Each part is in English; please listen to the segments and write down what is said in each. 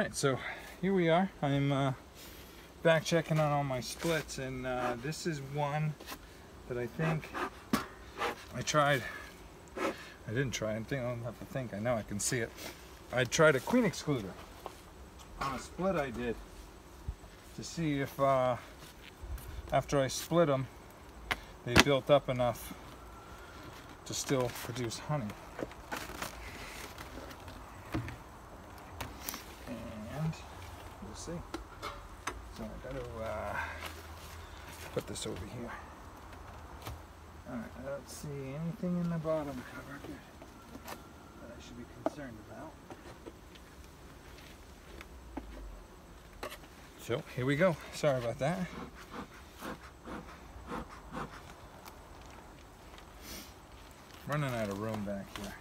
Alright, so here we are. I'm back checking on all my splits, and this is one that I think I tried. I didn't try. I don't have to think. I know I can see it. I tried a queen excluder on a split I did to see if after I split them they built up enough to still produce honey. And we'll see. So I got to put this over here. Alright, I don't see anything in the bottom cover that I should be concerned about. So here we go. Sorry about that. Running out of room back here.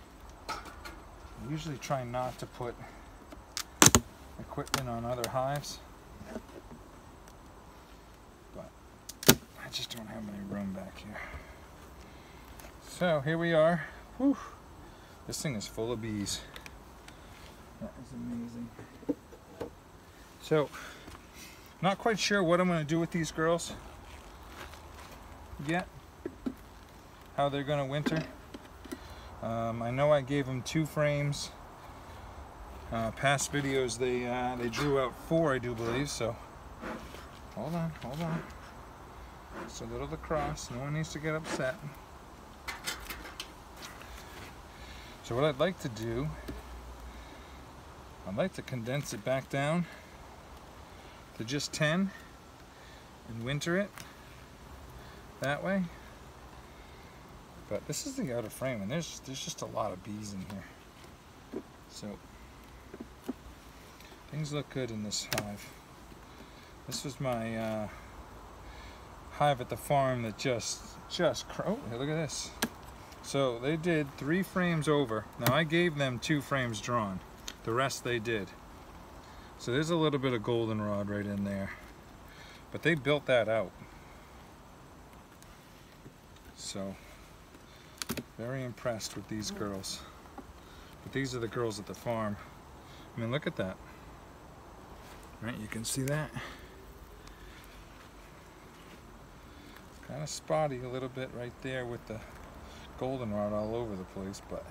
I usually try not to put equipment on other hives, but I just don't have any room back here. So here we are. Whew. This thing is full of bees. That is amazing. So, not quite sure what I'm going to do with these girls yet. How they're going to winter. I know I gave them 2 frames. Past videos they drew out 4, I do believe. So, hold on. It's a little lacrosse. No one needs to get upset. So what I'd like to do, I'd like to condense it back down to just 10 and winter it that way. But this is the outer frame, and there's just a lot of bees in here. So things look good in this hive. This was my hive at the farm that oh, look at this. So they did 3 frames over. Now I gave them 2 frames drawn. The rest they did. So there's a little bit of goldenrod right in there. But they built that out. So very impressed with these girls. But these are the girls at the farm. I mean, look at that. Right, you can see that. Kind of spotty a little bit right there with the goldenrod all over the place, but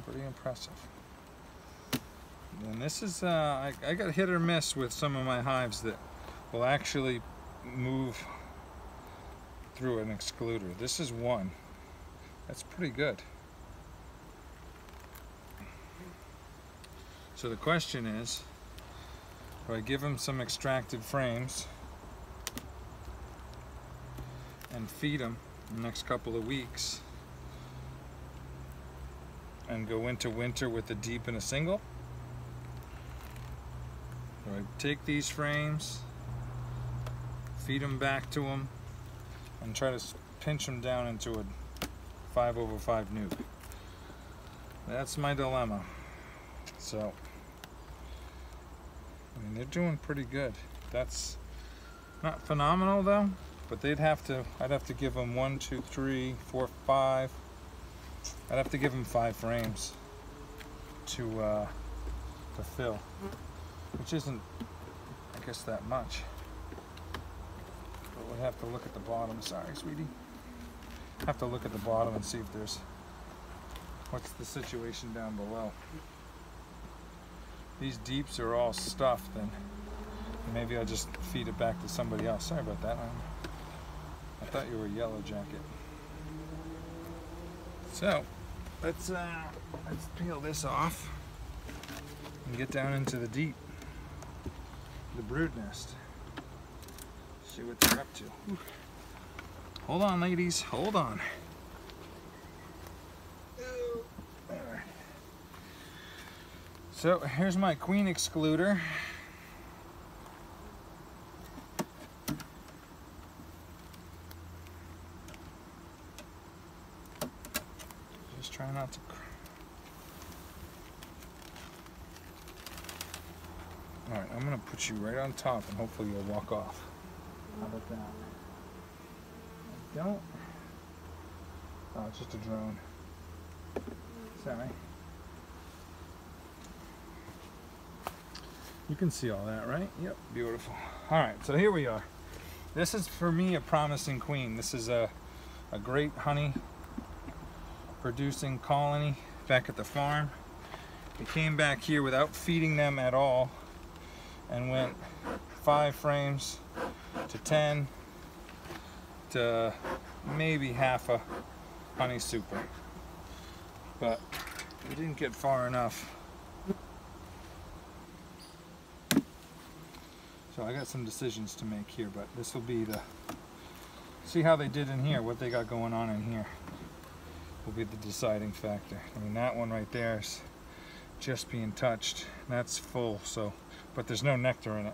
pretty impressive. And this is I got hit or miss with some of my hives that will actually move through an excluder. This is one. That's pretty good. So the question is, do I give them some extracted frames and feed them the next couple of weeks and go into winter with a deep and a single? Or I take these frames, feed them back to them, and try to pinch them down into a 5/5 nuke. That's my dilemma. So, I mean, they're doing pretty good. That's not phenomenal though. But I'd have to give them 1, 2, 3, 4, 5. I'd have to give them 5 frames to fill, which isn't, I guess, that much. But we'll have to look at the bottom. Sorry, sweetie. Have to look at the bottom and see if there's what's the situation down below. These deeps are all stuffed, and maybe I'll just feed it back to somebody else. Sorry about that. I thought you were a yellow jacket. So let's peel this off and get down into the deep, the brood nest. See what they're up to. Ooh. Hold on, ladies. Hold on. Alright. So here's my queen excluder. Try not to. Alright, I'm going to put you right on top and hopefully you'll walk off. How about that? Don't. Oh, it's just a drone. Sorry. You can see all that, right? Yep, beautiful. All right, so here we are. This is, for me, a promising queen. This is a great honey producing colony back at the farm. We came back here without feeding them at all and went 5 frames to 10 to maybe half a honey super. But we didn't get far enough. So I got some decisions to make here, but this will be the, see how they did in here, what they got going on in here will be the deciding factor. I mean, that one right there is just being touched. That's full, so, but there's no nectar in it.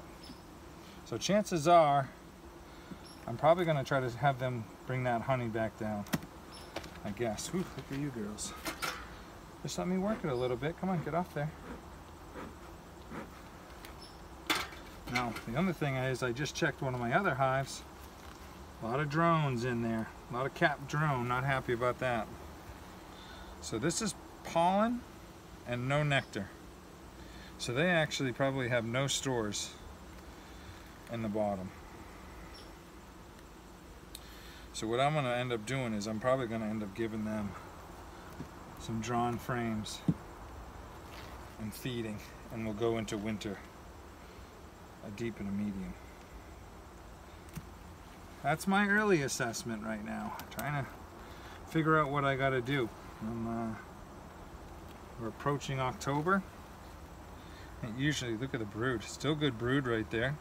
So chances are, I'm probably gonna try to have them bring that honey back down, I guess. Whew, look at you girls. Just let me work it a little bit. Come on, get off there. Now, the other thing is, I just checked one of my other hives. A lot of drones in there. A lot of capped drone. Not happy about that. So this is pollen and no nectar. So they actually probably have no stores in the bottom. So what I'm going to end up doing is I'm probably going to end up giving them some drawn frames and feeding, and we'll go into winter a deep and a medium. That's my early assessment right now. Trying to figure out what I got to do. We're approaching October. And usually, look at the brood. Still good brood right there.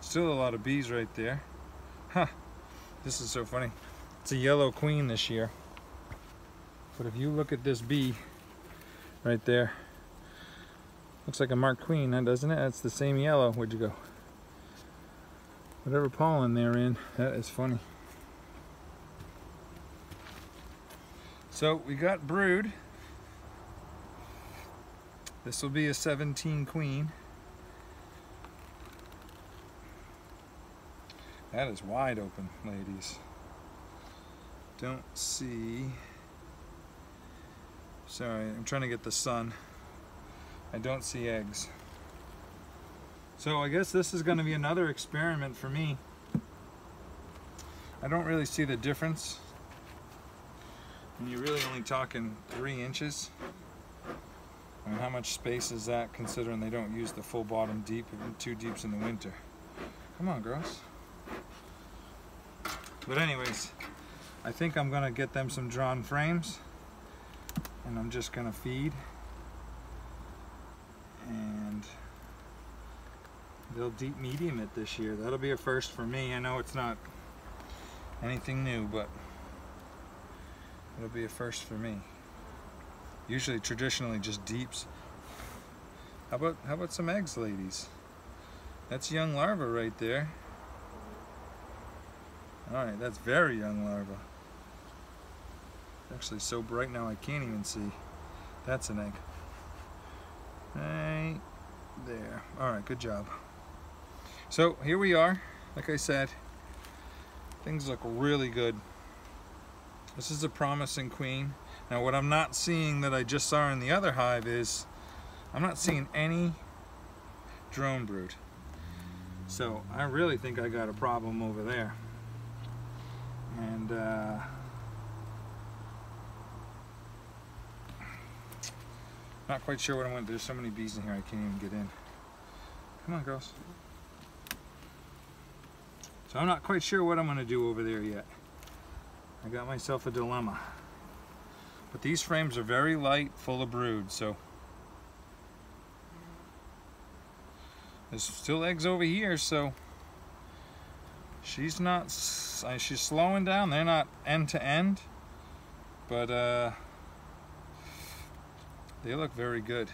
Still a lot of bees right there. Huh. This is so funny. It's a yellow queen this year. But if you look at this bee right there, looks like a marked queen, doesn't it? That's the same yellow. Where'd you go? Whatever pollen they're in, that is funny. So we got brood. This will be a 17 queen. That is wide open, ladies. Don't see. Sorry, I'm trying to get the sun. I don't see eggs. So I guess this is going to be another experiment for me. I don't really see the difference. And you're really only talking 3 inches. I mean, how much space is that considering they don't use the full bottom deep and 2 deeps in the winter? Come on, girls. But anyways, I think I'm going to get them some drawn frames. And I'm just going to feed. And they'll deep medium it this year. That'll be a first for me. I know it's not anything new, but it'll be a first for me. Usually, traditionally, just deeps. How about some eggs, ladies? That's young larva right there. All right, that's very young larva. It's actually so bright now I can't even see. That's an egg. Right there. All right, good job. So here we are. Like I said, things look really good. This is a promising queen. Now what I'm not seeing that I just saw in the other hive is I'm not seeing any drone brood. So I really think I got a problem over there. And not quite sure what I'm going to do. There's so many bees in here I can't even get in. Come on, girls. So I'm not quite sure what I'm going to do over there yet. I got myself a dilemma. But these frames are very light, full of brood, so there's still eggs over here, so she's slowing down. They're not end to end, but they look very good.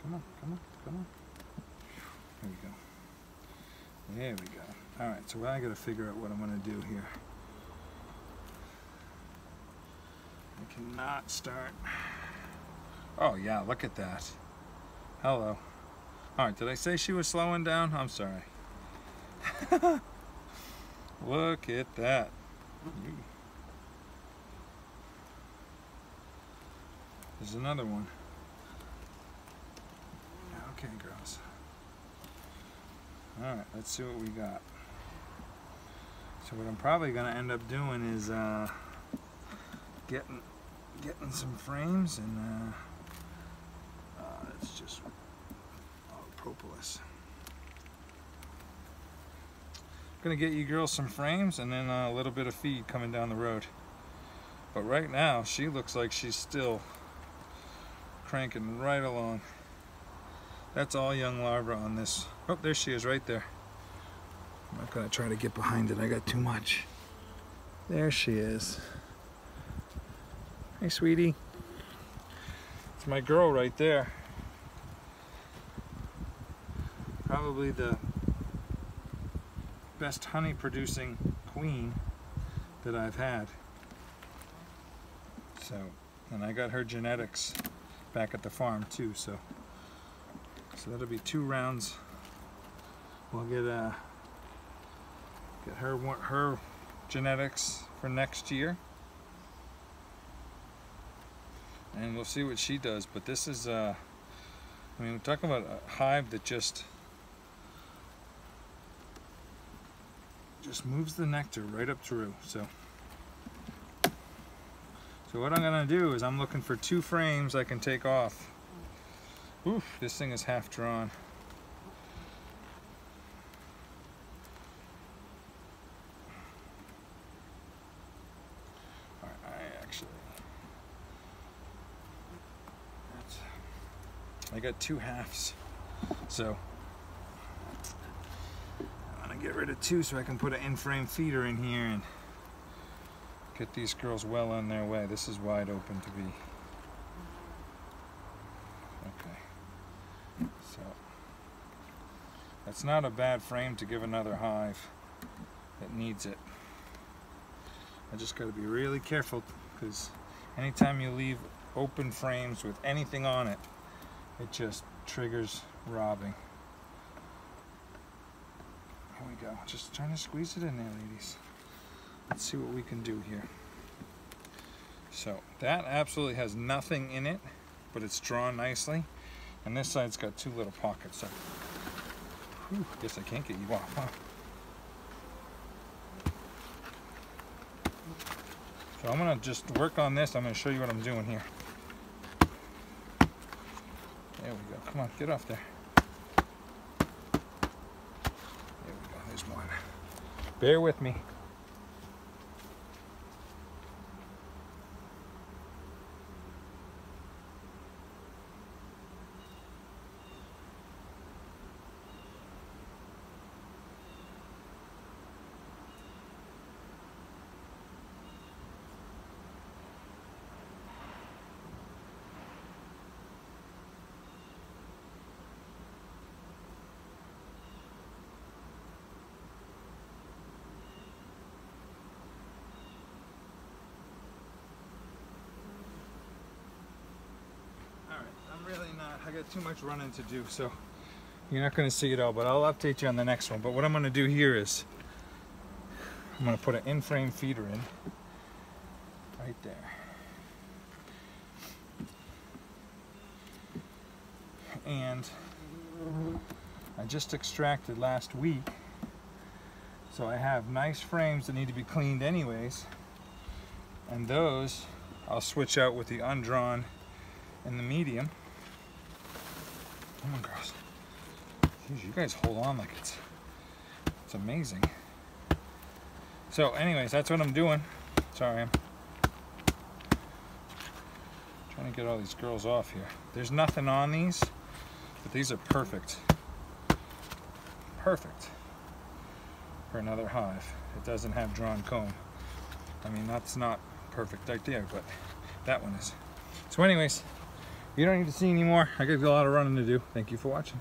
Come on, come on, come on. There we go. There we go. All right, so I got to figure out what I'm going to do here. I cannot start. Oh yeah, look at that. Hello. All right, did I say she was slowing down? I'm sorry. Look at that. There's another one. Okay, girls. Alright, let's see what we got. So what I'm probably going to end up doing is getting some frames, and it's just propolis. Gonna get you girls some frames and then a little bit of feed coming down the road. But right now she looks like she's still cranking right along. That's all young larvae on this. Oh, there she is right there. I'm not gonna try to get behind it, I got too much. There she is. Hey sweetie. It's my girl right there. Probably the best honey producing queen that I've had. So, and I got her genetics back at the farm too, so that'll be 2 rounds. We'll get her genetics for next year, and we'll see what she does. But this is I mean, we're talking about a hive that just moves the nectar right up through. So what I'm gonna do is I'm looking for 2 frames I can take off. Oof, this thing is half drawn. I got 2 halves, so I'm gonna get rid of 2 so I can put an in-frame feeder in here and get these girls well on their way. This is wide open to be. Okay, so that's not a bad frame to give another hive that needs it. I just got to be really careful, because anytime you leave open frames with anything on it, it just triggers robbing. Here we go. Just trying to squeeze it in there, ladies. Let's see what we can do here. So that absolutely has nothing in it, but it's drawn nicely. And this side's got 2 little pockets. So, whew, guess I can't get you off, huh? So I'm gonna just work on this. I'm gonna show you what I'm doing here. There we go. Come on, get off there. There we go. There's one. Bear with me. I got too much running to do, so you're not going to see it all, but I'll update you on the next one. But what I'm going to do here is I'm going to put an in-frame feeder in right there. And I just extracted last week, so I have nice frames that need to be cleaned anyways, and those I'll switch out with the undrawn and the medium. Come on, girls. Jeez, you guys hold on like it's amazing. So anyways, that's what I'm doing. Sorry, I'm trying to get all these girls off here. There's nothing on these, but these are perfect. Perfect for another hive. It doesn't have drawn comb. I mean, that's not perfect right there, but that one is. So anyways, you don't need to see anymore. I got a lot of running to do. Thank you for watching.